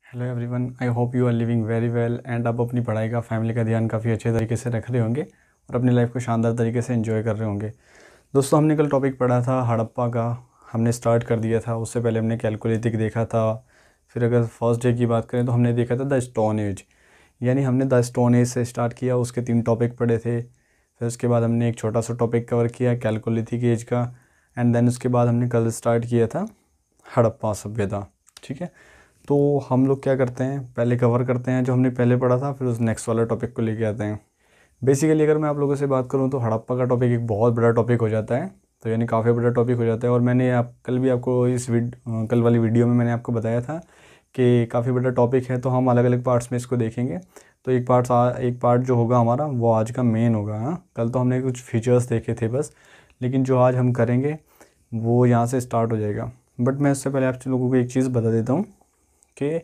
Hello everyone, I hope you are living very well and आप अपनी पढ़ाई का, फैमिली का ध्यान काफ़ी अच्छे तरीके से रख रहे होंगे और अपनी लाइफ को शानदार तरीके से एंजॉय कर रहे होंगे। दोस्तों, हमने कल टॉपिक पढ़ा था हड़प्पा का, हमने स्टार्ट कर दिया था। उससे पहले हमने कैलकोलिथिक देखा था। फिर अगर फर्स्ट डे की बात करें तो हमने देखा था द स्टोन एज, यानी हमने द स्टोन एज से स्टार्ट किया। उसके 3 टॉपिक पढ़े थे। फिर उसके बाद हमने एक छोटा सा टॉपिक कवर किया कैलकोलिथिक एज का, एंड देन उसके बाद हमने कल स्टार्ट किया था हड़प्पा सभ्यता। ठीक है, तो हम लोग क्या करते हैं, पहले कवर करते हैं जो हमने पहले पढ़ा था, फिर उस नेक्स्ट वाला टॉपिक को लेके आते हैं। बेसिकली अगर मैं आप लोगों से बात करूं तो हड़प्पा का टॉपिक एक बहुत बड़ा टॉपिक हो जाता है, तो यानी काफ़ी बड़ा टॉपिक हो जाता है। और मैंने कल भी आपको कल वाली वीडियो में मैंने आपको बताया था कि काफ़ी बड़ा टॉपिक है, तो हम अलग अलग पार्ट्स में इसको देखेंगे। तो एक पार्ट जो होगा हमारा वो आज का मेन होगा। हाँ, कल तो हमने कुछ फीचर्स देखे थे बस, लेकिन जो आज हम करेंगे वो यहाँ से स्टार्ट हो जाएगा। बट मैं उससे पहले आप लोगों को एक चीज़ बता देता हूँ कि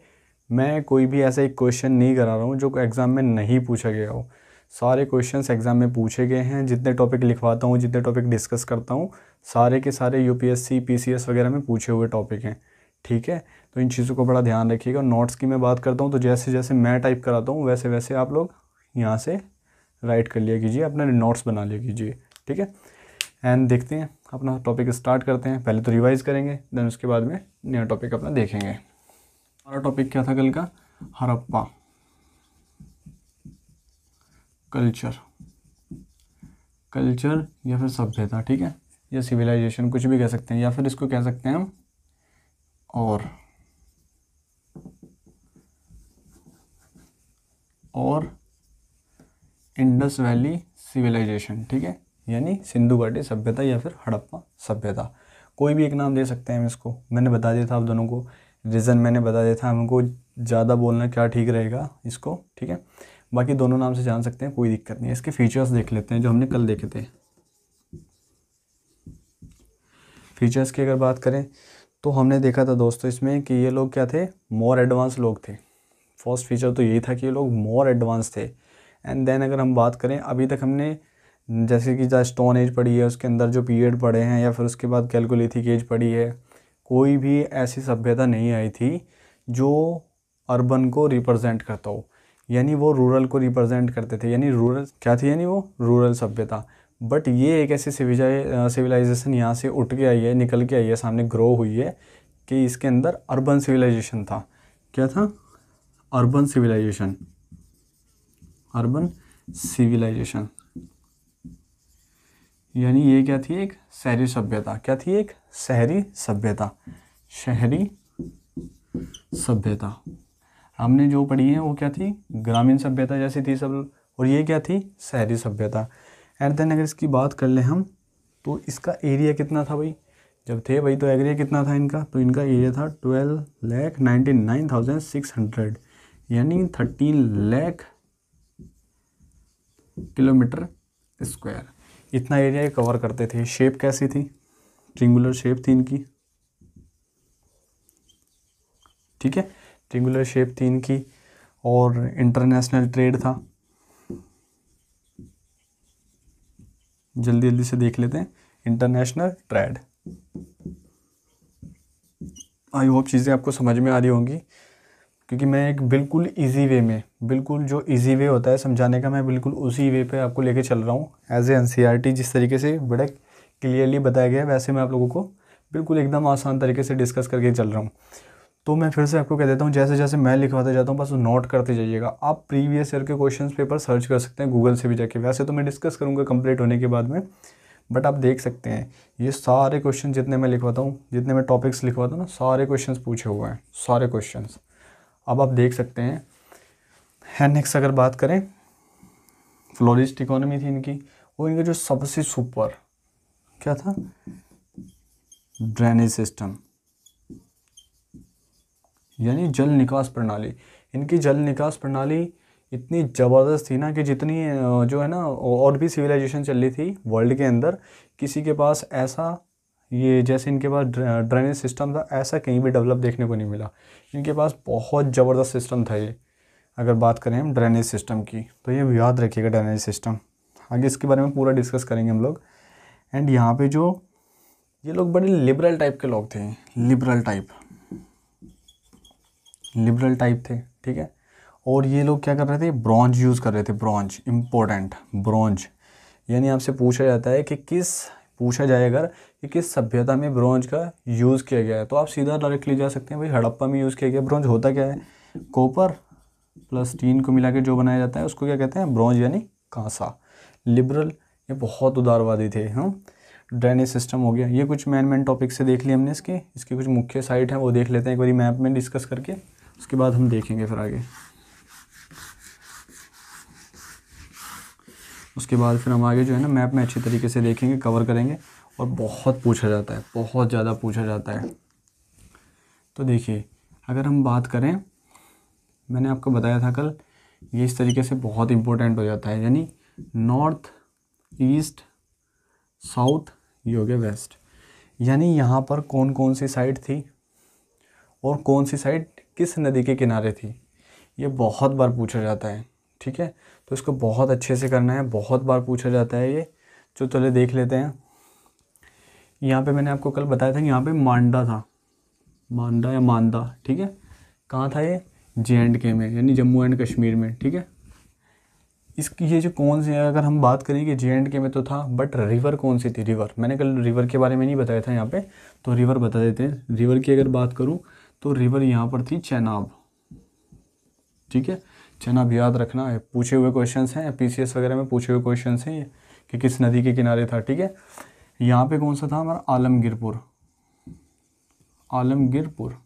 मैं कोई भी ऐसा एक क्वेश्चन नहीं करा रहा हूँ जो एग्ज़ाम में नहीं पूछा गया हो। सारे क्वेश्चंस एग्ज़ाम में पूछे गए हैं। जितने टॉपिक लिखवाता हूँ, जितने टॉपिक डिस्कस करता हूँ, सारे के सारे यूपीएससी पीसीएस वगैरह में पूछे हुए टॉपिक हैं। ठीक है, तो इन चीज़ों को बड़ा ध्यान रखिएगा। नोट्स की मैं बात करता हूँ तो जैसे जैसे मैं टाइप कराता हूँ वैसे वैसे आप लोग यहाँ से राइट कर लिया कीजिए, अपना नोट्स बना लिया कीजिए। ठीक है, एंड देखते हैं अपना टॉपिक स्टार्ट करते हैं। पहले तो रिवाइज़ करेंगे, देन उसके बाद में नया टॉपिक अपना देखेंगे। हमारा टॉपिक क्या था कल का? हड़प्पा कल्चर या फिर सभ्यता। ठीक है, या सिविलाइजेशन, कुछ भी कह सकते हैं, या फिर इसको कह सकते हैं हम और इंडस वैली सिविलाइजेशन। ठीक है, यानी सिंधु घाटी सभ्यता या फिर हड़प्पा सभ्यता, कोई भी एक नाम दे सकते हैं हम इसको। मैंने बता दिया था आप दोनों को, रीज़न मैंने बता दिया था हमको ज़्यादा बोलना क्या ठीक रहेगा इसको। ठीक है, बाकी दोनों नाम से जान सकते हैं, कोई दिक्कत नहीं है। इसके फीचर्स देख लेते हैं जो हमने कल देखे थे। फीचर्स की अगर बात करें तो हमने देखा था दोस्तों इसमें कि ये लोग क्या थे, मोर एडवांस लोग थे। फर्स्ट फीचर तो यही था कि ये लोग मोर एडवांस थे। एंड देन अगर हम बात करें, अभी तक हमने जैसे कि द स्टोन एज पढ़ी है, उसके अंदर जो पीरियड पढ़े हैं, या फिर उसके बाद कैलकोलिथिक एज पढ़ी है, कोई भी ऐसी सभ्यता नहीं आई थी जो अर्बन को रिप्रेजेंट करता हो, यानी वो रूरल को रिप्रेजेंट करते थे। यानी रूरल क्या थी, यानी वो रूरल सभ्यता। बट ये एक ऐसी सिविलाइजेशन यहाँ से उठ के आई है, निकल के आई है, सामने ग्रो हुई है कि इसके अंदर अर्बन सिविलाइजेशन था। क्या था? Urban civilization. यानी ये क्या थी, एक शहरी सभ्यता। क्या थी? एक शहरी सभ्यता। हमने जो पढ़ी है वो क्या थी, ग्रामीण सभ्यता जैसी थी सब, और ये क्या थी, शहरी सभ्यता। एंड देन अगर इसकी बात कर लें हम तो इसका एरिया कितना था भाई, जब थे भाई तो एरिया कितना था इनका, तो इनका एरिया था 12,99,600, यानी 13 लाख किलोमीटर स्क्वायर। इतना एरिया कवर करते थे। शेप कैसी थी? ट्रिंगुलर शेप थी इनकी। ठीक है, ट्रिंगुलर शेप थी इनकी, और इंटरनेशनल ट्रेड था। जल्दी जल्दी से देख लेते हैं, इंटरनेशनल ट्रेड। आई होप चीज़ें आपको समझ में आ रही होंगी, क्योंकि मैं एक बिल्कुल इजी वे में, बिल्कुल जो इजी वे होता है समझाने का, मैं बिल्कुल उसी वे पे आपको लेके चल रहा हूँ। एज ए एनसीईआरटी जिस तरीके से बड़ा क्लियरली बताया गया है, वैसे मैं आप लोगों को बिल्कुल एकदम आसान तरीके से डिस्कस करके चल रहा हूँ। तो मैं फिर से आपको कह देता हूँ, जैसे जैसे मैं लिखवाते जाता हूँ बस नोट करते जाइएगा। आप प्रीवियस ईयर के क्वेश्चन पेपर सर्च कर सकते हैं गूगल से भी जाके, वैसे तो मैं डिस्कस करूँगा कंप्लीट होने के बाद में, बट आप देख सकते हैं ये सारे क्वेश्चन जितने मैं लिखवाता हूँ, जितने मैं टॉपिक्स लिखवाता हूँ ना, सारे क्वेश्चन पूछे हुए हैं, सारे क्वेश्चन अब आप देख सकते हैं। नेक्स्ट अगर बात करें, फ्लोरिस्ट इकोनॉमी थी इनकी, वो इनका जो सबसे सुपर क्या था, ड्रेनेज सिस्टम, यानी जल निकास प्रणाली। इनकी जल निकास प्रणाली इतनी ज़बरदस्त थी ना कि जितनी जो है ना और भी सिविलाइजेशन चल रही थी वर्ल्ड के अंदर, किसी के पास ऐसा ये जैसे इनके पास ड्रेनेज सिस्टम था, ऐसा कहीं भी डेवलप देखने को नहीं मिला। इनके पास बहुत ज़बरदस्त सिस्टम था ये। अगर बात करें हम ड्रेनेज सिस्टम की, तो ये याद रखिएगा ड्रेनेज सिस्टम, आगे इसके बारे में पूरा डिस्कस करेंगे हम लोग। एंड यहाँ पे जो ये लोग बड़े लिबरल टाइप के लोग थे, लिबरल टाइप, लिबरल टाइप थे, ठीक है। और ये लोग क्या कर रहे थे, ब्रॉन्ज यूज़ कर रहे थे, ब्रॉन्ज, इम्पोर्टेंट, ब्रॉन्ज। यानी आपसे पूछा जाता है कि पूछा जाए अगर कि किस सभ्यता में ब्रॉन्ज का यूज़ किया गया है, तो आप सीधा डायरेक्टली जा सकते हैं, भाई हड़प्पा में यूज़ किया गया। ब्रॉन्ज होता क्या है, कॉपर प्लस टीन को मिला के जो बनाया जाता है उसको क्या कहते हैं, ब्रॉन्ज यानी कांसा। लिबरल, ये बहुत उदारवादी थे। हाँ, ड्रेनेज सिस्टम हो गया। ये कुछ मेन टॉपिक से देख लिए हमने, इसकी कुछ मुख्य साइट है वो देख लेते हैं एक बारी मैप में डिस्कस करके, उसके बाद हम देखेंगे फिर आगे। उसके बाद फिर हम आगे जो है ना मैप में अच्छी तरीके से देखेंगे, कवर करेंगे। और बहुत पूछा जाता है, बहुत ज़्यादा पूछा जाता है। तो देखिए, अगर हम बात करें, मैंने आपको बताया था कल, ये इस तरीके से बहुत इम्पोर्टेंट हो जाता है, यानी नॉर्थ, ईस्ट, साउथ, ये हो गया वेस्ट। यानी यहाँ पर कौन कौन सी साइड थी और कौन सी साइड किस नदी के किनारे थी, ये बहुत बार पूछा जाता है, ठीक है। तो इसको बहुत अच्छे से करना है, बहुत बार पूछा जाता है ये। जो चले देख लेते हैं। यहाँ पे मैंने आपको कल बताया था कि यहाँ पे मांडा था, मांडा या मांदा, ठीक है। कहाँ था ये, JNK में, यानी जम्मू एंड कश्मीर में, ठीक है। इसकी ये जो कौन सी, अगर हम बात करें कि JNK में तो था, बट रिवर कौन सी थी, रिवर, मैंने कल रिवर के बारे में नहीं बताया था यहाँ पे, तो रिवर बता देते हैं। रिवर की अगर बात करूँ तो रिवर यहाँ पर थी चेनाब, ठीक है। चेनाब याद रखना है, पूछे हुए क्वेश्चंस हैं, PCS वगैरह में पूछे हुए क्वेश्चंस हैं ये, कि किस नदी के किनारे था, ठीक है। यहाँ पे कौन सा था हमारा, आलमगीरपुर, आलमगीरपुर,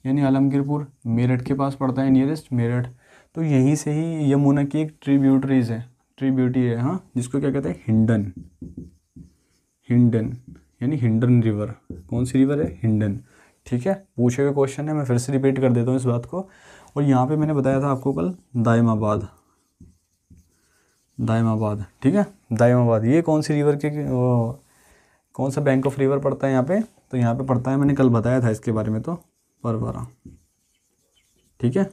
यानी आलमगीरपुर मेरठ के पास पड़ता है, नियरेस्ट मेरठ। तो यहीं से ही यमुना की एक ट्रिब्यूटरीज है, ट्रिब्यूटी है, हाँ, जिसको क्या कहते हैं, हिंडन, हिंडन, यानी हिंडन रिवर। कौन सी रिवर है, हिंडन, ठीक है। पूछे हुए क्वेश्चन है, मैं फिर से रिपीट कर देता हूँ इस बात को। और यहाँ पे मैंने बताया था आपको कल, दायमाबाद, दायमाबाद, ठीक है। दायमाबाद, ये कौन सी रिवर के कौन सा बैंक ऑफ रिवर पड़ता है यहाँ पे, तो यहाँ पे पड़ता है, मैंने कल बताया था इसके बारे में, तो परवरा, ठीक है,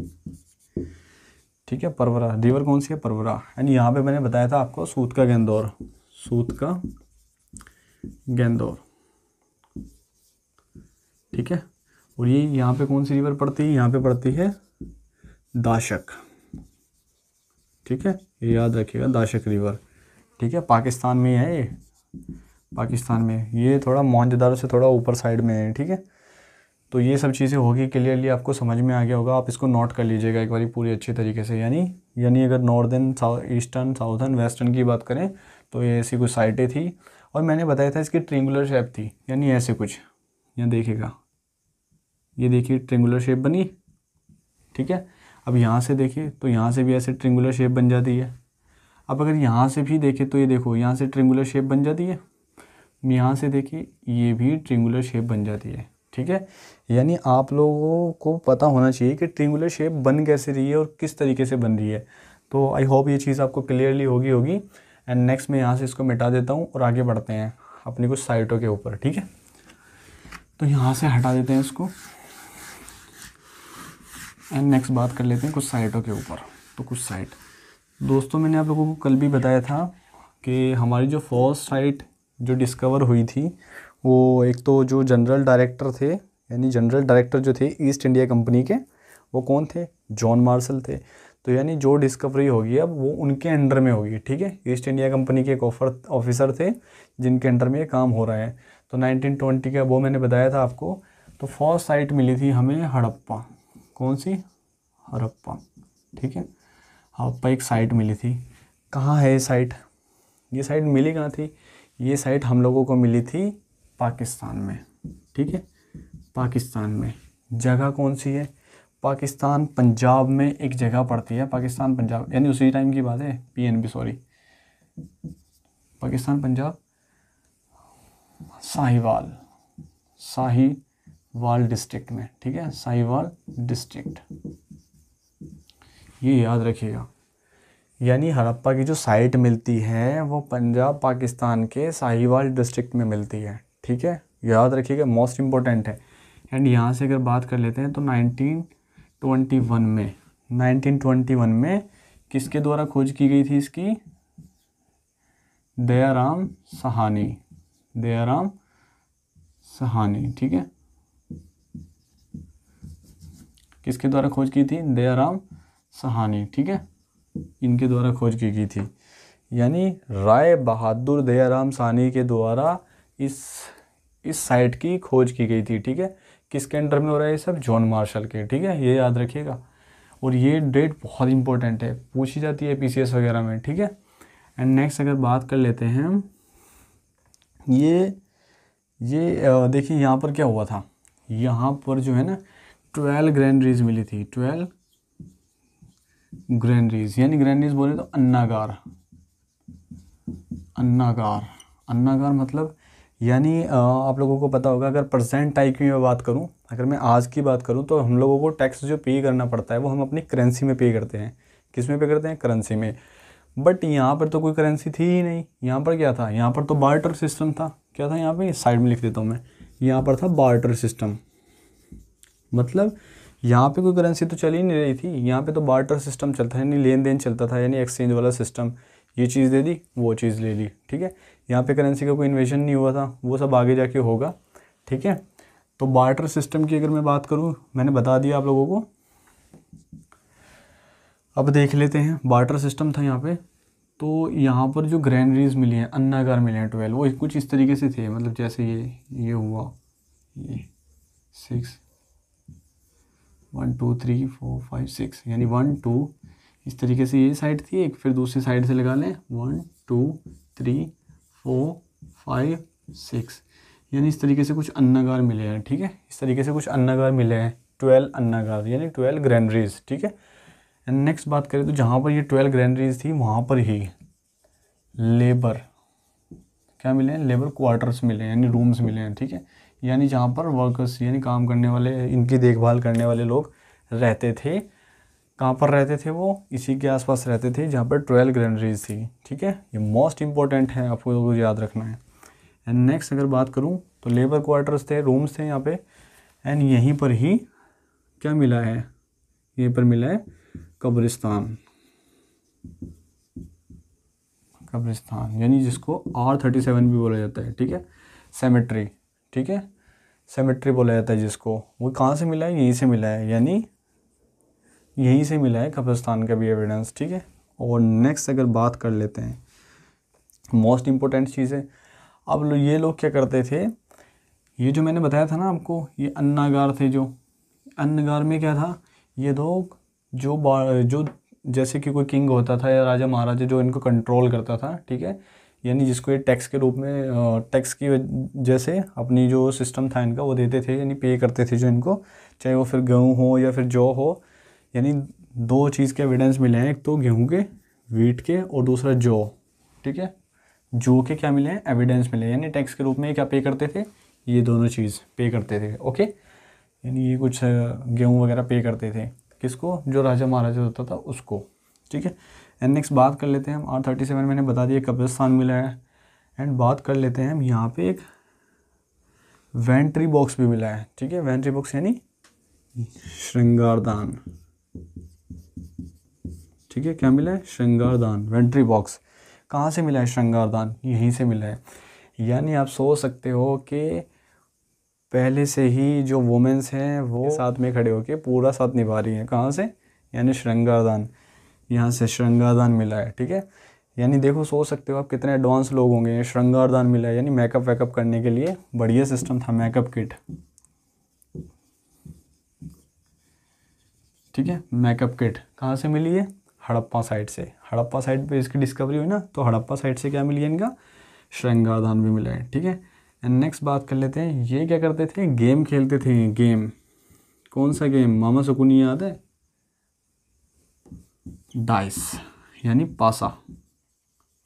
ठीक है। परवरा रिवर कौन सी है, परवरा। यानी यहाँ पे मैंने बताया था आपको सूत का गेंदौर, सूत का गेंदौर, ठीक है। और ये यहाँ पे कौन सी रिवर पड़ती है, यहाँ पे पड़ती है दाशक, ठीक है, ये याद रखिएगा, दाशक रिवर, ठीक है। पाकिस्तान में है ये, पाकिस्तान में, ये थोड़ा मोहनजोदारो से थोड़ा ऊपर साइड में है, ठीक है। तो ये सब चीज़ें होगी, क्लियरली आपको समझ में आ गया होगा। आप इसको नोट कर लीजिएगा एक बारी पूरी अच्छी तरीके से। यानी अगर नॉर्दर्न, ईस्टर्न, साउथर्न, वेस्टर्न की बात करें तो ये ऐसी कुछ साइटें थी। और मैंने बताया था इसकी ट्रिंगुलर शेप थी, यानी ऐसे कुछ, यहाँ देखिएगा, ये देखिए ट्रिंगुलर शेप बनी, ठीक है। अब यहाँ से देखिए तो यहाँ से भी ऐसे ट्रिंगुलर शेप बन जाती है। अब अगर यहाँ से भी देखें तो ये देखो, यहाँ से ट्रिंगुलर शेप बन जाती है, यहाँ से देखिए ये भी ट्रिंगुलर शेप बन जाती है, ठीक है। यानी आप लोगों को पता होना चाहिए कि ट्रिंगुलर शेप बन कैसे रही है और किस तरीके से बन रही है। तो आई होप ये चीज़ आपको क्लियरली होगी। एंड नेक्स्ट मैं यहाँ से इसको मिटा देता हूँ और आगे बढ़ते हैं अपनी कुछ साइटों के ऊपर, ठीक है। तो यहाँ से हटा देते हैं इसको एंड नेक्स्ट बात कर लेते हैं कुछ साइटों के ऊपर। तो कुछ साइट, दोस्तों मैंने आप लोगों को कल भी बताया था कि हमारी जो फर्स्ट साइट जो डिस्कवर हुई थी, वो एक तो जो जनरल डायरेक्टर थे, यानी जनरल डायरेक्टर जो थे ईस्ट इंडिया कंपनी के, वो कौन थे, जॉन मार्शल थे। तो यानी जो डिस्कवरी होगी अब वो उनके अंडर में होगी, ठीक है। ईस्ट इंडिया कंपनी के एक ऑफिसर थे जिनके अंडर में ये काम हो रहा है। तो 1920 का वो मैंने बताया था आपको। तो फर्स्ट साइट मिली थी हमें हड़प्पा, कौन सी, हड़प्पा, ठीक है। हड़प्पा एक साइट मिली थी। कहाँ है ये साइट, ये साइट मिली कहाँ थी, ये साइट हम लोगों को मिली थी पाकिस्तान में, ठीक है। पाकिस्तान में जगह कौन सी है, पाकिस्तान पंजाब में एक जगह पड़ती है, पाकिस्तान पंजाब, यानी उसी टाइम की बात है, PNB, sorry, Pakistan Punjab, Sahiwal, Sahiwal district में, ठीक है, साहिवाल डिस्ट्रिक्ट, ये याद रखिएगा। यानी हड़प्पा की जो साइट मिलती है वो पंजाब पाकिस्तान के साहिवाल डिस्ट्रिक्ट में मिलती है, ठीक है, याद रखिएगा, मोस्ट इम्पोर्टेंट है। एंड यहाँ से अगर बात कर लेते हैं तो 1921 में किसके द्वारा खोज की गई थी इसकी, दयाराम सहानी, दयाराम सहानी, ठीक है। किसके द्वारा खोज की थी? दयाराम साहनी, ठीक है, इनके द्वारा खोज की गई थी। यानी राय बहादुर दयाराम साहनी के द्वारा इस साइट की खोज की गई थी, ठीक है। किसके अंडर में हो रहा है ये सब? जॉन मार्शल के, ठीक है, ये याद रखिएगा। और ये डेट बहुत इंपॉर्टेंट है, पूछी जाती है पीसीएस वगैरह में, ठीक है। एंड नेक्स्ट अगर बात कर लेते हैं हम, ये देखिए यहाँ पर क्या हुआ था, यहाँ पर जो है ना 12 ग्रैंडरीज मिली थी, 12 ग्रैंडरीज, यानी ग्रैंडरीज बोले तो अन्नागार। अन्नागार मतलब यानी आप लोगों को पता होगा, अगर परसेंट टाइप की मैं बात करूं, अगर मैं आज की बात करूं, तो हम लोगों को टैक्स जो पे करना पड़ता है वो हम अपनी करेंसी में पे करते हैं। किस में पे करते हैं? करेंसी में। बट यहाँ पर तो कोई करेंसी थी ही नहीं। यहाँ पर क्या था? यहाँ पर तो बार्टर सिस्टम था। क्या था यहाँ पे? साइड में लिख देता हूँ मैं, यहाँ पर था बार्टर सिस्टम। मतलब यहाँ पे कोई करेंसी तो चल ही नहीं रही थी, यहाँ पे तो बार्टर सिस्टम चलता है, यानी लेन देन चलता था, यानी एक्सचेंज वाला सिस्टम। ये चीज़ दे दी, वो चीज़ ले ली, ठीक है। यहाँ पे करेंसी का कोई इन्वेशन नहीं हुआ था, वो सब आगे जाके होगा, ठीक है। तो बार्टर सिस्टम की अगर मैं बात करूँ, मैंने बता दिया आप लोगों को। अब देख लेते हैं, बार्टर सिस्टम था यहाँ पे। तो यहाँ पर जो ग्रैंडरीज मिली हैं, अन्नागार मिले हैं 12, वो कुछ इस तरीके से थे, मतलब जैसे ये हुआ, ये 6 1 2 3 4 5 6, यानी 1 2 इस तरीके से ये साइड थी एक, फिर दूसरी साइड से लगा लें 1 2 3 4 5 6, यानी इस तरीके से कुछ अन्नागार मिले हैं, ठीक है। इस तरीके से कुछ अन्नागार मिले हैं, 12 अन्नागार, यानी 12 ग्रैंडरीज, ठीक है। एंड नेक्स्ट बात करें तो जहाँ पर ये 12 ग्रैंडरीज थी, वहाँ पर ही लेबर क्या मिले हैं? लेबर क्वार्टर्स मिले हैं, यानी रूम्स मिले हैं, ठीक है। यानी जहाँ पर वर्कर्स, यानी काम करने वाले, इनकी देखभाल करने वाले लोग रहते थे। कहाँ पर रहते थे वो? इसी के आसपास रहते थे जहाँ पर 12 ग्रैंडरीज थी, ठीक है। ये मोस्ट इंपॉर्टेंट है, आपको लोगों को याद रखना है। एंड नेक्स्ट अगर बात करूँ तो लेबर क्वार्टर्स थे, रूम्स थे यहाँ पे। एंड यहीं पर ही क्या मिला है? यहीं पर मिला है कब्रिस्तान। यानी जिसको R37 भी बोला जाता है, ठीक है, सेमेट्री, ठीक है, सेमेट्री बोला जाता है जिसको। वो कहाँ से मिला है? यहीं से मिला है, यानी यहीं से मिला है कब्रिस्तान का भी एविडेंस, ठीक है। और नेक्स्ट अगर बात कर लेते हैं, मोस्ट इम्पोर्टेंट चीज़ है। अब ये लोग क्या करते थे, ये जो मैंने बताया था ना आपको, ये अन्नागार थे। जो अन्नागार में क्या था, ये लोग जो जैसे कि कोई किंग होता था या राजा महाराजा जो इनको कंट्रोल करता था, ठीक है, यानी जिसको ये टैक्स के रूप में, टैक्स की जैसे अपनी जो सिस्टम था इनका वो देते थे, यानी पे करते थे जो इनको, चाहे वो फिर गेहूँ हो या फिर जौ हो। यानी दो चीज़ के एविडेंस मिले हैं, एक तो गेहूँ के, वीट के, और दूसरा जौ, ठीक है। जौ के क्या मिले हैं? एविडेंस मिले, यानी टैक्स के रूप में क्या पे करते थे? ये दोनों चीज़ पे करते थे, ओके। यानी ये कुछ गेहूँ वगैरह पे करते थे, किसको? जो राजा महाराजा होता था उसको, ठीक है। एंड नेक्स्ट बात कर लेते हैं हम, R37 मैंने बता दिया कब्रिस्तान मिला है। एंड बात कर लेते हैं हम, यहाँ पे एक वेंट्री बॉक्स भी मिला है, ठीक है। वेंट्री बॉक्स यानी श्रृंगारदान, ठीक है। क्या मिला है? श्रृंगारदान, वेंट्री बॉक्स। कहाँ से मिला है श्रृंगारदान? यहीं से मिला है। यानी आप सोच सकते हो कि पहले से ही जो वुमेन्स हैं वो साथ में खड़े होके पूरा साथ निभा रही हैं। कहाँ से? यानी श्रृंगारदान, यहाँ से श्रृंगारदान मिला है, ठीक है। यानी देखो, सोच सकते हो आप कितने एडवांस लोग होंगे। श्रृंगारदान मिला है, यानी मेकअप वेकअप करने के लिए बढ़िया सिस्टम था, मेकअप किट, ठीक है। मेकअप किट कहाँ से मिली है? हड़प्पा साइड से। हड़प्पा साइड पे इसकी डिस्कवरी हुई ना, तो हड़प्पा साइड से क्या मिली है? इनका श्रृंगारदान भी मिला है, ठीक है। एंड नेक्स्ट बात कर लेते हैं, ये क्या करते थे? गेम खेलते थे। गेम, कौन सा गेम? मामा सुकूनी याद है? डाइस, यानी पासा,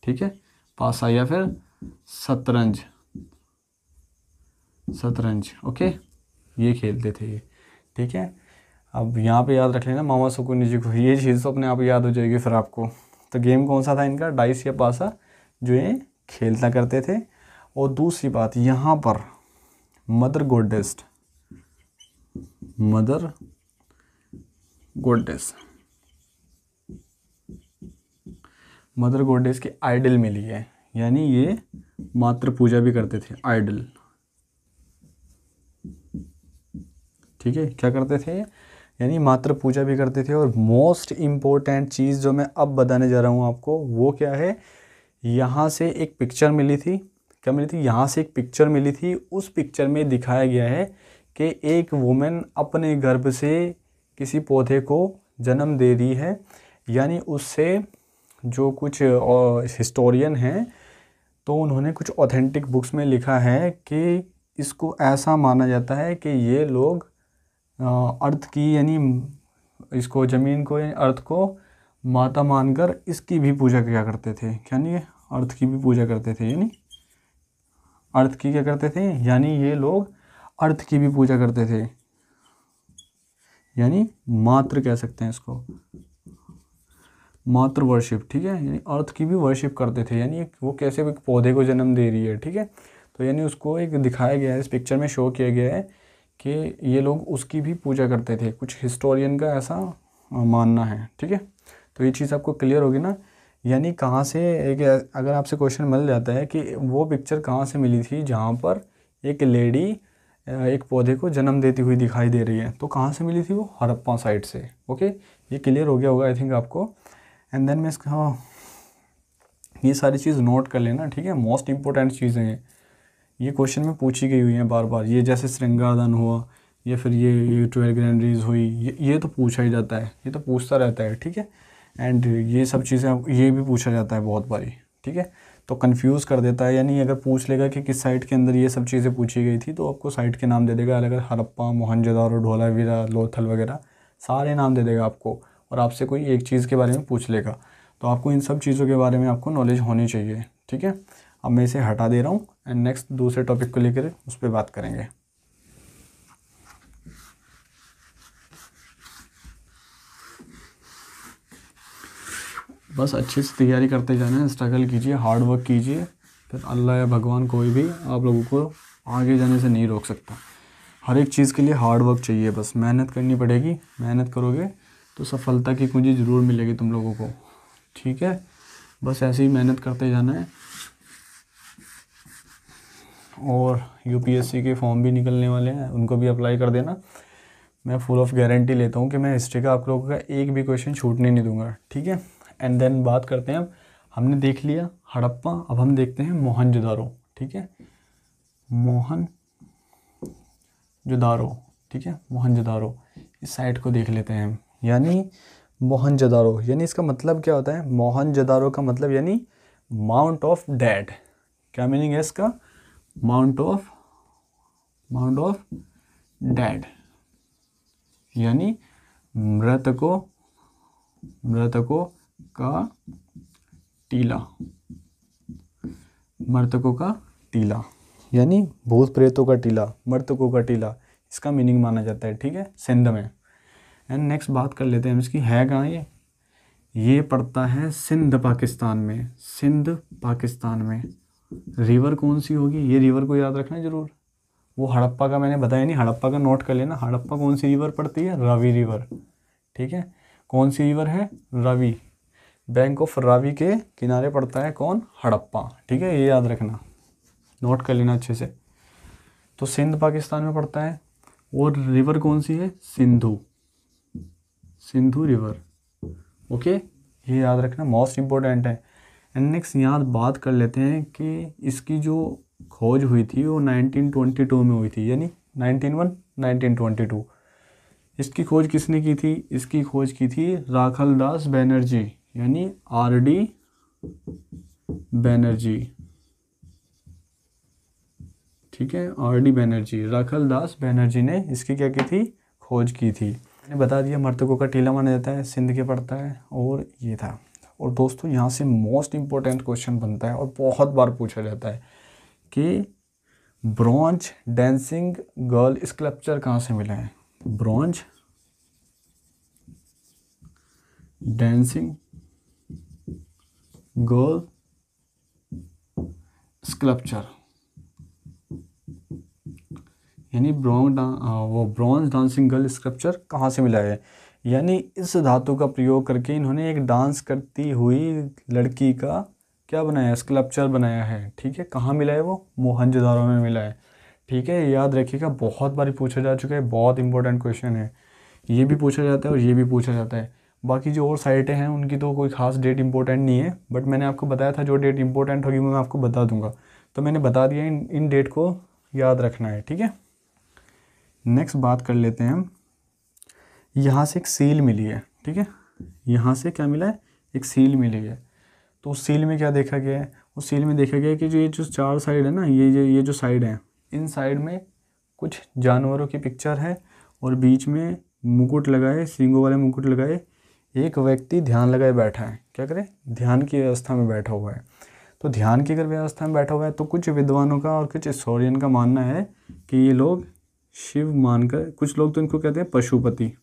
ठीक है, पासा या फिर शतरंज, ओके, ये खेलते थे ये, ठीक है। अब यहाँ पे याद रख लेना मामा सुकूनी जी को, ये चीज़ तो अपने आप याद हो जाएगी फिर आपको। तो गेम कौन सा था इनका? डाइस या पासा, जो ये खेलता करते थे। और दूसरी बात, यहाँ पर मदर गॉडेस की आइडल मिली है, यानी ये मातृ पूजा भी करते थे, आइडल, ठीक है। क्या करते थे? यानी मात्र पूजा भी करते थे। और मोस्ट इम्पोर्टेंट चीज़ जो मैं अब बताने जा रहा हूँ आपको, वो क्या है, यहाँ से एक पिक्चर मिली थी। क्या मिली थी? यहाँ से एक पिक्चर मिली थी। उस पिक्चर में दिखाया गया है कि एक वुमेन अपने गर्भ से किसी पौधे को जन्म दे रही है। यानी उससे जो कुछ हिस्टोरियन हैं, तो उन्होंने कुछ ऑथेंटिक बुक्स में लिखा है कि इसको ऐसा माना जाता है कि ये लोग अर्थ की, यानी इसको ज़मीन को, यानी अर्थ को माता मानकर इसकी भी पूजा किया करते थे। यानी अर्थ की भी पूजा करते थे, यानी अर्थ की क्या करते थे, यानी ये लोग अर्थ की भी पूजा करते थे। यानी मात्र कह सकते हैं इसको, मात्र वर्शिप, ठीक है। यानी अर्थ की भी वर्शिप करते थे। यानी वो कैसे एक पौधे को जन्म दे रही है, ठीक है। तो यानी उसको एक दिखाया गया है, इस पिक्चर में शो किया गया है कि ये लोग उसकी भी पूजा करते थे। कुछ हिस्टोरियन का ऐसा मानना है, ठीक है। तो ये चीज़ आपको क्लियर होगी ना। यानी कहाँ से, एक अगर आपसे क्वेश्चन मिल जाता है कि वो पिक्चर कहाँ से मिली थी जहाँ पर एक लेडी एक पौधे को जन्म देती हुई दिखाई दे रही है, तो कहाँ से मिली थी वो? हड़प्पा साइड से। ओके, ये क्लियर हो गया होगा आई थिंक आपको। एंड देन मैं इसका ये सारी चीज़ नोट कर लेना, ठीक है। मोस्ट इंपॉर्टेंट चीज़ें हैं, ये क्वेश्चन में पूछी गई हुई हैं बार बार। ये जैसे श्रृंगारदान हुआ, या फिर ये 12 ग्रैंडरीज हुई, ये तो पूछा ही जाता है, ये तो पूछता रहता है, ठीक है। एंड ये सब चीज़ें ये भी पूछा जाता है बहुत बारी, ठीक है। तो कंफ्यूज कर देता है। यानी अगर पूछ लेगा कि किस साइट के अंदर ये सब चीज़ें पूछी गई थी, तो आपको साइट के नाम दे देगा अलग अलग, हड़प्पा, मोहनजोदारो, धोलावीरा, लोथल वगैरह सारे नाम दे देगा आपको। और आपसे कोई एक चीज़ के बारे में पूछ लेगा, तो आपको इन सब चीज़ों के बारे में आपको नॉलेज होनी चाहिए, ठीक है। अब मैं इसे हटा दे रहा हूँ एंड नेक्स्ट दूसरे टॉपिक को लेकर उस पर बात करेंगे। बस अच्छे से तैयारी करते जाना है, स्ट्रगल कीजिए, हार्ड वर्क कीजिए, फिर अल्लाह या भगवान कोई भी आप लोगों को आगे जाने से नहीं रोक सकता। हर एक चीज़ के लिए हार्ड वर्क चाहिए, बस मेहनत करनी पड़ेगी। मेहनत करोगे तो सफलता की कुंजी ज़रूर मिलेगी तुम लोगों को, ठीक है। बस ऐसे ही मेहनत करते जाना है। और यूपीएससी के फॉर्म भी निकलने वाले हैं, उनको भी अप्लाई कर देना। मैं फुल ऑफ गारंटी लेता हूँ कि मैं हिस्ट्री का आप लोगों का एक भी क्वेश्चन छूटने नहीं दूंगा, ठीक है। एंड देन बात करते हैं, अब हमने देख लिया हड़प्पा, अब हम देखते हैं मोहनजोदारो, ठीक है। मोहनजोदारो, ठीक है, मोहनजोदारो इस साइट को देख लेते हैं हम। यानी मोहनजोदारो, यानी इसका मतलब क्या होता है? मोहनजोदारो का मतलब यानी माउंट ऑफ डेड। क्या मीनिंग है इसका? माउंट ऑफ डेड, यानी मृतकों का टीला, मृतकों का टीला, यानी भूत प्रेतों का टीला, मृतकों का टीला, इसका मीनिंग माना जाता है, ठीक है, सिंध में। एंड नेक्स्ट बात कर लेते हैं इसकी, है कहाँ ये पड़ता है सिंध पाकिस्तान में। सिंध पाकिस्तान में रिवर कौन सी होगी? ये रिवर को याद रखना जरूर। वो हड़प्पा का मैंने बताया नहीं, हड़प्पा का नोट कर लेना। हड़प्पा कौन सी रिवर पड़ती है? रावी रिवर, ठीक है। कौन सी रिवर है? रावी। बैंक ऑफ रावी के किनारे पड़ता है कौन? हड़प्पा, ठीक है, ये याद रखना, नोट कर लेना अच्छे से। तो सिंध पाकिस्तान में पड़ता है। और रिवर कौन सी है? सिंधु रिवर, ओके, ये याद रखना, मोस्ट इम्पोर्टेंट है। एंड नेक्स्ट यहाँ बात कर लेते हैं कि इसकी जो खोज हुई थी वो 1922 में हुई थी, यानी 1922। इसकी खोज किसने की थी? इसकी खोज की थी राखलदास बनर्जी, यानी RD बनर्जी, ठीक है, RD बनर्जी, राखलदास बनर्जी ने इसकी क्या की थी? खोज की थी। मैंने बता दिया मृतकों का टीला माना जाता है, सिंध के पड़ता है, और ये था। और दोस्तों यहाँ से मोस्ट इम्पोर्टेंट क्वेश्चन बनता है और बहुत बार पूछा जाता है कि ब्रॉन्ज डांसिंग गर्ल स्कल्पचर कहाँ से मिला है? ब्रॉन्ज डांसिंग गर्ल स्कल्पचर, यानी ब्रॉन्ज डांसिंग गर्ल स्कल्पचर कहाँ से मिला है? यानी इस धातु का प्रयोग करके इन्होंने एक डांस करती हुई लड़की का क्या बनाया? स्कल्पचर बनाया है, ठीक है। कहाँ मिला है वो? मोहनजोदारो में मिला है, ठीक है, याद रखिएगा, बहुत बार पूछा जा चुका है, बहुत इंपॉर्टेंट क्वेश्चन है। ये भी पूछा जाता है और ये भी पूछा जाता है। बाकी जो और साइटें हैं उनकी तो कोई ख़ास डेट इंपॉर्टेंट नहीं है, बट मैंने आपको बताया था जो डेट इंपॉर्टेंट होगी मैं आपको बता दूंगा। तो मैंने बता दिया, इन डेट को याद रखना है, ठीक है। नेक्स्ट बात कर लेते हैं हम। यहाँ से एक सील मिली है, ठीक है, यहाँ से क्या मिला है, एक सील मिली है। तो उस सील में क्या देखा गया है, उस सील में देखा गया है कि जो ये जो 4 साइड है ना, ये जो साइड है, इन साइड में कुछ जानवरों की पिक्चर है और बीच में मुकुट लगाए, सींगों वाले मुकुट लगाए एक व्यक्ति ध्यान लगाए बैठा है। क्या करे, ध्यान की व्यवस्था में बैठा हुआ है। तो ध्यान की अगर व्यवस्था में बैठा हुआ है तो कुछ विद्वानों का और कुछ हिस्टोरियन का मानना है कि ये लोग शिव मानकर, कुछ लोग तो इनको कहते हैं पशुपति,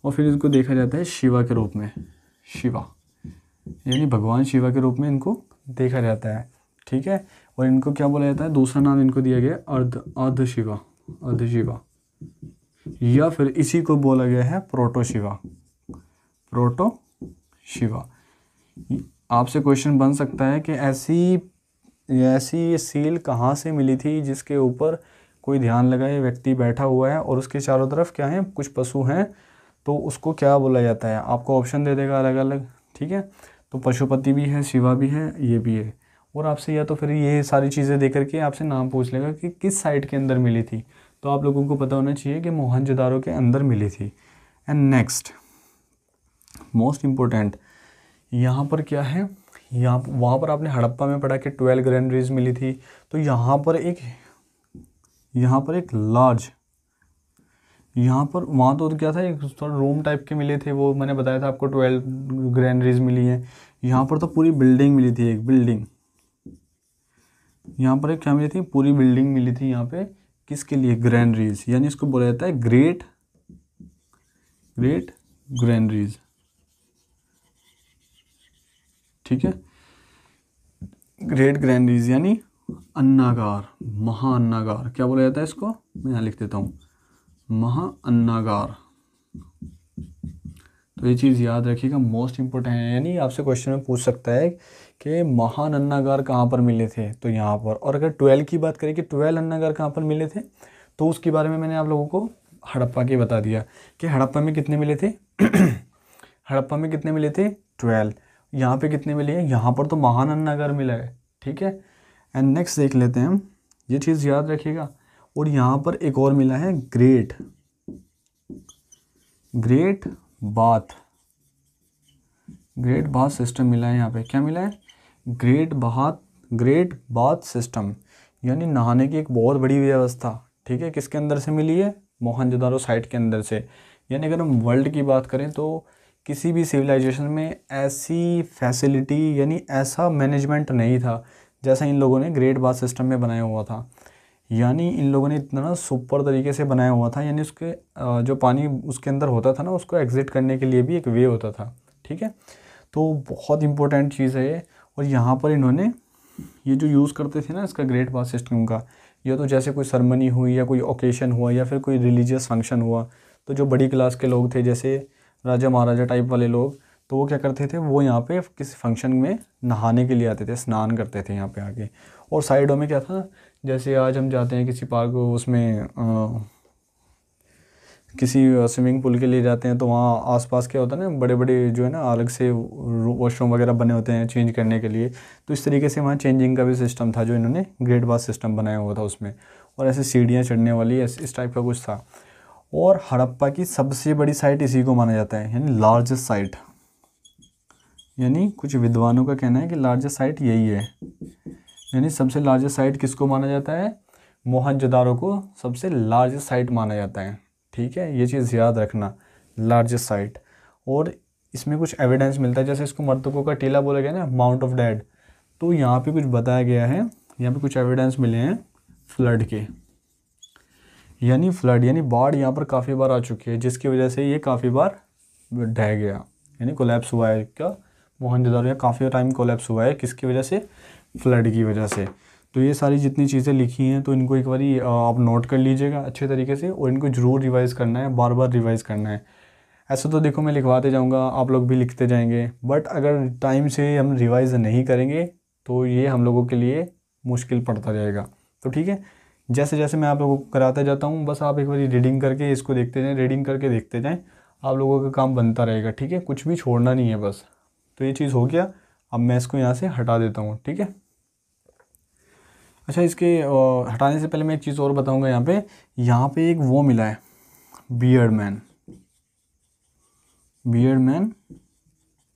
और फिर इनको देखा जाता है शिवा के रूप में, शिवा यानी भगवान शिवा के रूप में इनको देखा जाता है, ठीक है। और इनको क्या बोला जाता है, दूसरा नाम इनको दिया गया अर्ध शिवा, या फिर इसी को बोला गया है प्रोटो शिवा। आपसे क्वेश्चन बन सकता है कि ऐसी ये सील कहाँ से मिली थी जिसके ऊपर कोई ध्यान लगाए व्यक्ति बैठा हुआ है और उसके चारों तरफ क्या है, कुछ पशु हैं, तो उसको क्या बोला जाता है। आपको ऑप्शन दे देगा अलग अलग, ठीक है। तो पशुपति भी है, शिवा भी है, ये भी है। और आपसे या तो फिर ये सारी चीज़ें दे करके आपसे नाम पूछ लेगा कि किस साइट के अंदर मिली थी। तो आप लोगों को पता होना चाहिए कि मोहनजोदारो के अंदर मिली थी। एंड नेक्स्ट मोस्ट इम्पोर्टेंट, यहाँ पर क्या है, वहाँ पर आपने हड़प्पा में पढ़ा कि 12 ग्रैनरीज मिली थी। तो यहाँ पर एक लार्ज, यहाँ पर, वहाँ तो क्या था, एक थोड़ा रूम टाइप के मिले थे, वो मैंने बताया था आपको 12 ग्रैनरीज मिली हैं। यहाँ पर तो पूरी बिल्डिंग मिली थी, एक बिल्डिंग, यहाँ पर एक क्या मिली थी, पूरी बिल्डिंग मिली थी यहाँ पे। किसके लिए, ग्रैनरीज, यानी इसको बोला जाता है ग्रेट ग्रैनरीज, ठीक है। ग्रेट ग्रैनरीज यानी अन्नागार, महाअन्नागार, क्या बोला जाता है इसको, मैं यहाँ लिख देता हूँ, महाअन्नागार। तो ये चीज़ याद रखिएगा, मोस्ट इम्पोर्टेंट है। यानी आपसे क्वेश्चन में पूछ सकता है कि महान अन्नागार कहाँ पर मिले थे, तो यहाँ पर। और अगर 12 की बात करें कि 12 अन्नागार कहाँ पर मिले थे, तो उसके बारे में मैंने आप लोगों को हड़प्पा की बता दिया कि हड़प्पा में कितने मिले थे हड़प्पा में कितने मिले थे, 12। यहाँ पे कितने मिले हैं, यहाँ पर तो महान अन्नागार मिला है, ठीक है। एंड नेक्स्ट देख लेते हैं हम, ये चीज़ याद रखिएगा। और यहाँ पर एक और मिला है ग्रेट बाथ सिस्टम मिला है। यहाँ पे क्या मिला है, ग्रेट बाथ सिस्टम, यानी नहाने की एक बहुत बड़ी व्यवस्था, ठीक है। किसके अंदर से मिली है, मोहनजोदारो साइट के अंदर से। यानी अगर हम वर्ल्ड की बात करें तो किसी भी सिविलाइजेशन में ऐसी फैसिलिटी यानी ऐसा मैनेजमेंट नहीं था जैसा इन लोगों ने ग्रेट बाथ सिस्टम में बनाया हुआ था। यानी इन लोगों ने इतना सुपर तरीके से बनाया हुआ था, यानी उसके जो पानी उसके अंदर होता था ना, उसको एग्जिट करने के लिए भी एक वे होता था, ठीक है। तो बहुत इंपॉर्टेंट चीज़ है ये। और यहाँ पर इन्होंने ये जो यूज़ करते थे ना इसका ग्रेट बाथ सिस्टम का, या तो जैसे कोई सरमनी हुई या कोई ओकेशन हुआ या फिर कोई रिलीजियस फंक्शन हुआ, तो जो बड़ी क्लास के लोग थे जैसे राजा महाराजा टाइप वाले लोग, तो वो क्या करते थे, वो यहाँ पे किसी फंक्शन में नहाने के लिए आते थे, स्नान करते थे यहाँ पे आके। और साइडों में क्या था, जैसे आज हम जाते हैं किसी पार्क, उसमें किसी स्विमिंग पूल के लिए जाते हैं, तो वहाँ आसपास क्या होता है ना, बड़े बड़े जो है ना अलग से वॉशरूम वगैरह बने होते हैं चेंज करने के लिए। तो इस तरीके से वहाँ चेंजिंग का भी सिस्टम था जो इन्होंने ग्रेट बाथ सिस्टम बनाया हुआ था उसमें। और ऐसे सीढ़ियाँ चढ़ने वाली इस टाइप का कुछ था। और हड़प्पा की सबसे बड़ी साइट इसी को माना जाता है, यानी लार्जेस्ट साइट। यानी कुछ विद्वानों का कहना है कि लार्जेस्ट साइट यही है। यानी सबसे लार्जेस्ट साइट किसको माना जाता है, मोहनजोदारो को सबसे लार्जेस्ट साइट माना जाता है, ठीक है। ये चीज़ याद रखना, लार्जेस्ट साइट। और इसमें कुछ एविडेंस मिलता है, जैसे इसको मृतकों का टीला बोला गया ना, माउंट ऑफ डेड। तो यहाँ पे कुछ बताया गया है, यहाँ पे कुछ एविडेंस मिले हैं फ्लड के, यानी फ्लड यानी बाढ़ यहाँ पर काफ़ी बार आ चुकी है, जिसकी वजह से ये काफ़ी बार ढह गया, यानी कोलैप्स हुआ है। क्या, मोहनजोदारो या काफ़ी टाइम कोलैप्स हुआ है, किसकी वजह से, फ्लड की वजह से। तो ये सारी जितनी चीज़ें लिखी हैं तो इनको एक बारी आप नोट कर लीजिएगा अच्छे तरीके से, और इनको ज़रूर रिवाइज़ करना है, बार बार रिवाइज़ करना है। ऐसे तो देखो मैं लिखवाते जाऊँगा, आप लोग भी लिखते जाएंगे, बट अगर टाइम से हम रिवाइज़ नहीं करेंगे तो ये हम लोगों के लिए मुश्किल पड़ता जाएगा। तो ठीक है, जैसे जैसे मैं आप लोगों को कराता जाता हूँ, बस आप एक बार रीडिंग करके इसको देखते जाएँ, रीडिंग करके देखते जाएँ, आप लोगों का काम बनता रहेगा, ठीक है, कुछ भी छोड़ना नहीं है बस। तो ये चीज़ हो गया। अब मैं इसको यहाँ से हटा देता हूँ, ठीक है। अच्छा, इसके हटाने से पहले मैं एक चीज़ और बताऊँगा। यहाँ पे एक वो मिला है, बियर्ड मैन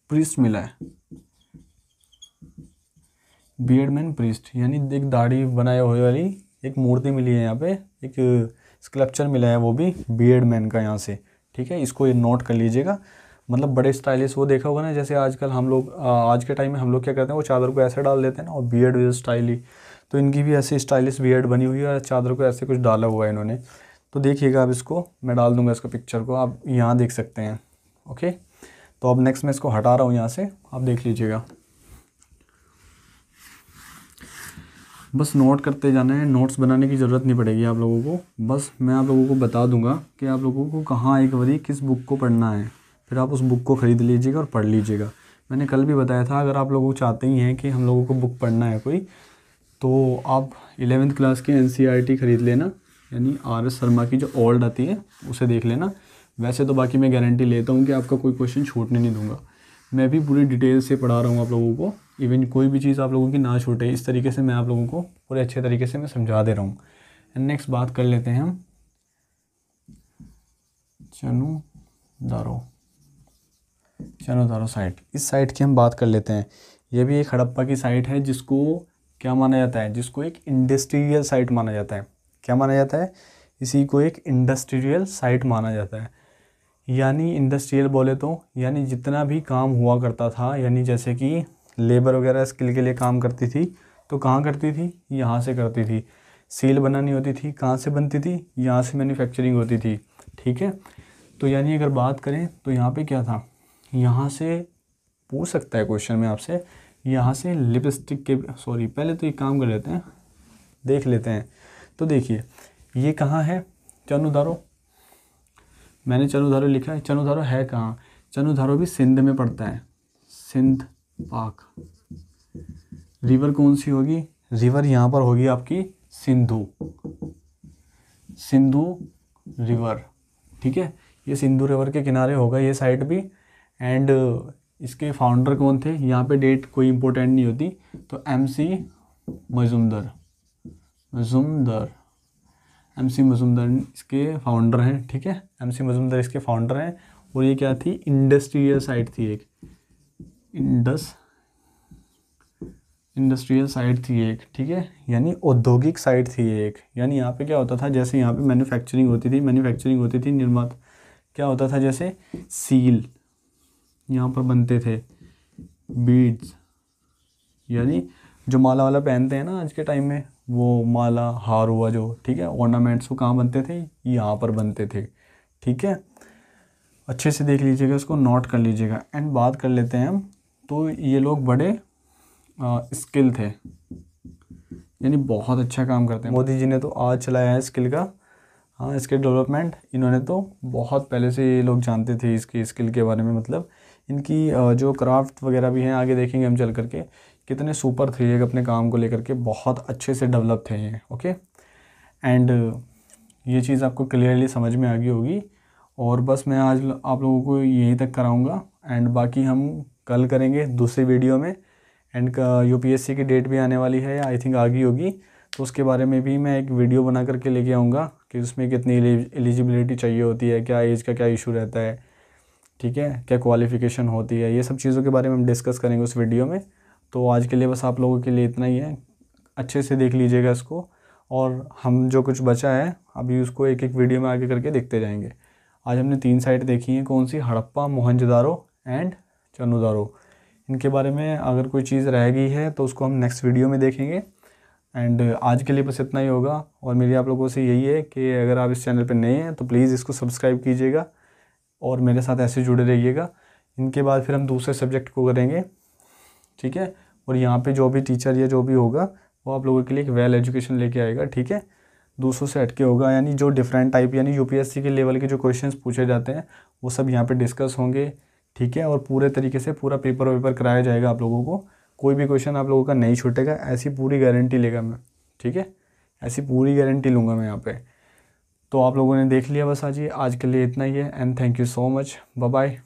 प्रीस्ट मिला है। बियर्ड मैन प्रीस्ट यानी एक दाढ़ी बनाए हुए वाली एक मूर्ति मिली है यहाँ पे, एक स्कल्पचर मिला है वो भी बियर्ड मैन का यहाँ से, ठीक है। इसको ये नोट कर लीजिएगा। मतलब बड़े स्टाइलिश, वो देखा होगा ना, जैसे आजकल हम लोग आज के टाइम में हम लोग क्या करते हैं, वो चादर को ऐसे डाल देते हैं ना, और बियर्ड विद स्टाइली, तो इनकी भी ऐसे स्टाइलिश बियर्ड बनी हुई है, चादर को ऐसे कुछ डाला हुआ है इन्होंने। तो देखिएगा, अब इसको मैं डाल दूंगा, इसको पिक्चर को आप यहाँ देख सकते हैं। ओके, तो अब नेक्स्ट मैं इसको हटा रहा हूँ यहाँ से, आप देख लीजिएगा। बस नोट करते जाना है, नोट्स बनाने की ज़रूरत नहीं पड़ेगी आप लोगों को। बस मैं आप लोगों को बता दूंगा कि आप लोगों को कहाँ एक बारी किस बुक को पढ़ना है, फिर आप उस बुक को ख़रीद लीजिएगा और पढ़ लीजिएगा। मैंने कल भी बताया था, अगर आप लोग चाहते ही हैं कि हम लोगों को बुक पढ़ना है कोई, तो आप 11th क्लास की NCERT ख़रीद लेना, यानी RS शर्मा की जो ओल्ड आती है उसे देख लेना। वैसे तो बाकी मैं गारंटी लेता हूँ कि आपका कोई क्वेश्चन छूटने नहीं दूंगा। मैं भी पूरी डिटेल से पढ़ा रहा हूँ आप लोगों को, इवन कोई भी चीज़ आप लोगों की ना छूटे, इस तरीके से मैं आप लोगों को पूरे अच्छे तरीके से मैं समझा दे रहा हूँ। एंड नेक्स्ट बात कर लेते हैं हम चनुदारो साइट। इस साइट की हम बात कर लेते हैं। ये भी एक हड़प्पा की साइट है, जिसको क्या माना जाता है, जिसको एक इंडस्ट्रियल साइट माना जाता है। क्या माना जाता है, इसी को एक इंडस्ट्रियल साइट माना जाता है। यानी इंडस्ट्रियल बोले तो यानी जितना भी काम हुआ करता था, यानी जैसे कि लेबर वगैरह स्किल के लिए काम करती थी, तो कहाँ करती थी, यहाँ से करती थी। सील बनानी होती थी, कहाँ से बनती थी, यहाँ से मैन्युफैक्चरिंग होती थी, ठीक है। तो यानी अगर बात करें तो यहाँ पे क्या था, यहाँ से पूछ सकता है क्वेश्चन में आपसे, यहाँ से लिपस्टिक के, सॉरी पहले तो एक काम कर लेते हैं, देख लेते हैं। तो देखिए ये कहाँ है, चनुधारो, मैंने चनुधारो लिखा है। चनुधारो है कहाँ, चनुधारो भी सिंध में पड़ता है, सिंध पाक। रिवर कौन सी होगी, रिवर यहाँ पर होगी आपकी सिंधु रिवर, ठीक है। ये सिंधु रिवर के किनारे होगा ये साइट भी। एंड इसके फाउंडर कौन थे, यहाँ पे डेट कोई इंपॉर्टेंट नहीं होती, तो MC मजुमदर इसके फाउंडर हैं, ठीक है। MC मजुमदर इसके फाउंडर हैं। और ये क्या थी, इंडस्ट्रियल साइट थी एक, इंडस्ट्रियल साइट थी एक, ठीक है, यानी औद्योगिक साइट थी एक। यानी यहाँ पे क्या होता था, जैसे यहाँ पे मैन्युफैक्चरिंग होती थी, निर्माण क्या होता था, जैसे सील यहाँ पर बनते थे, बीड्स यानी जो माला वाला पहनते हैं ना आज के टाइम में, वो माला हार हुआ जो, ठीक है, ऑर्नामेंट्स, वो कहाँ बनते थे, यहाँ पर बनते थे, ठीक है। अच्छे से देख लीजिएगा, इसको नोट कर लीजिएगा। एंड बात कर लेते हैं हम, तो ये लोग बड़े स्किल थे, यानी बहुत अच्छा काम करते हैं। मोदी जी ने तो आज चलाया है स्किल का, हाँ, स्किल डेवलपमेंट। इन्होंने तो बहुत पहले से ये लोग जानते थे इसकी स्किल के बारे में, मतलब इनकी जो क्राफ्ट वगैरह भी हैं, आगे देखेंगे हम चल करके, कितने सुपर थे ये अपने काम को लेकर के, बहुत अच्छे से डेवलप थे ये। ओके, एंड ये चीज़ आपको क्लियरली समझ में आ गई होगी। और बस मैं आज आप लोगों को यहीं तक कराऊंगा, एंड बाकी हम कल करेंगे दूसरी वीडियो में। एंड UPSC की डेट भी आने वाली है, आई थिंक आ गई होगी, तो उसके बारे में भी मैं एक वीडियो बना करके लेके आऊँगा कि उसमें कितनी एलिजिबिलिटी चाहिए होती है, क्या एज का क्या इशू रहता है, ठीक है, क्या क्वालिफ़िकेशन होती है, ये सब चीज़ों के बारे में हम डिस्कस करेंगे उस वीडियो में। तो आज के लिए बस आप लोगों के लिए इतना ही है, अच्छे से देख लीजिएगा इसको, और हम जो कुछ बचा है अभी उसको एक एक वीडियो में आगे करके देखते जाएंगे। आज हमने 3 साइट देखी हैं, कौन सी, हड़प्पा, मोहनजोदारो एंड चनुदारो। इनके बारे में अगर कोई चीज़ रह गई है तो उसको हम नेक्स्ट वीडियो में देखेंगे। एंड आज के लिए बस इतना ही होगा। और मेरी आप लोगों से यही है कि अगर आप इस चैनल पर नए हैं तो प्लीज़ इसको सब्सक्राइब कीजिएगा और मेरे साथ ऐसे जुड़े रहिएगा। इनके बाद फिर हम दूसरे सब्जेक्ट को करेंगे, ठीक है। और यहाँ पे जो भी टीचर या जो भी होगा वो आप लोगों के लिए एक वेल एजुकेशन लेके आएगा, ठीक है, दूसरों से हटके होगा। यानी जो डिफरेंट टाइप यानी UPSC के लेवल के जो क्वेश्चंस पूछे जाते हैं वो सब यहाँ पे डिस्कस होंगे, ठीक है। और पूरे तरीके से पूरा पेपर कराया जाएगा आप लोगों को, कोई भी क्वेश्चन आप लोगों का नहीं छूटेगा, ऐसी पूरी गारंटी लेगा मैं, ठीक है। ऐसी पूरी गारंटी लूँगा मैं यहाँ पे। तो आप लोगों ने देख लिया, बस आज के लिए इतना ही है। And thank you so much, bye bye.